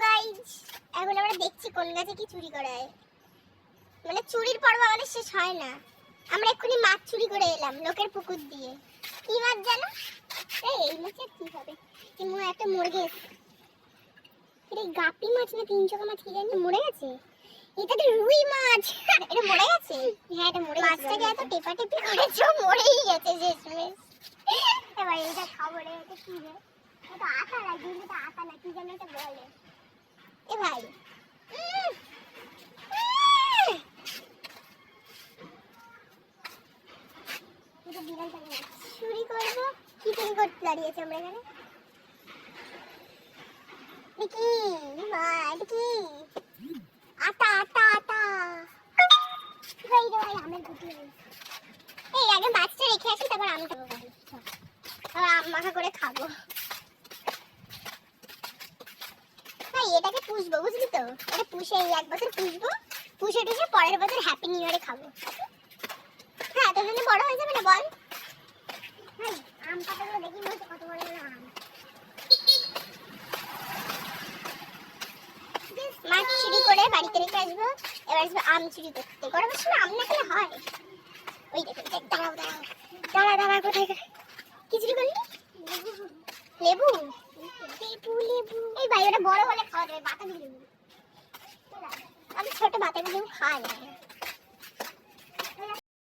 Guys, এখন আমরা দেখছি কোন গাছে কি চুরি করা হয়। মানে চুরির পর্ব আমাদের শেষ হয় না। আমরা এক্ষুনি মাছ চুরি করে এলাম লোকের পুকুর দিয়ে। কি মাছ জানো? এই মাছের কি হবে? একটা মরে গেছে। এটা গাপি মাছ না তিন চোখা মাছ কি জানি মরে গেছে। এটা তো রুই মাছ। এটা মরে গেছে। হ্যাঁ এটা মরে গেছে। মাছটাকে এত টেপাটেপি করেছো মরেই গেছে শেষমেশ। এবার এটা খাবো রে। এটা কি রে? এটা আটা লাগে, এটা আটা না কি জানো এটা বলে। এ ভাই এটা বিড়াল টাকে চুরি করবো। কি চুরি করতে দাঁড়িয়েছে আমরা এখানে? কি মা এটা কি? আটা আটা আটা। ভাই রে ভাই আমের গুটি। এই আগে মাছটা রেখে আসি তারপর আমি খাবো। তারপর আম মাখা করে খাবো। ভাই এটাকে পুষবো বুঝলি তো? এটা পুষে এই এক বছর পুষবো, পুষে টুষে পরের বছর হ্যাপি নিউ ইয়ারে খাবো। হ্যাঁ তোর জন্য বড় হয়ে যাবে না বল? ভাই আম পাতাগুলো দেখি মনে হচ্ছে কত বড় বড় আম। মাছ চুরি করে বাড়িতে রেখে আসবো। এবার আসবো আম চুরি করতে। গরমের সময় আম না খেলে হয়? ওই দেখো দাঁড়াও দাঁড়াও দাঁড়া দাঁড়া কোথায় কি চুরি করলি? লেবু লেবু লেবু। এই ভাই ওটা বড় হলে খাওয়া যাবে। বাতাবি লেবু। আমি ছোট বাতাবি লেবু খাওয়া যায়।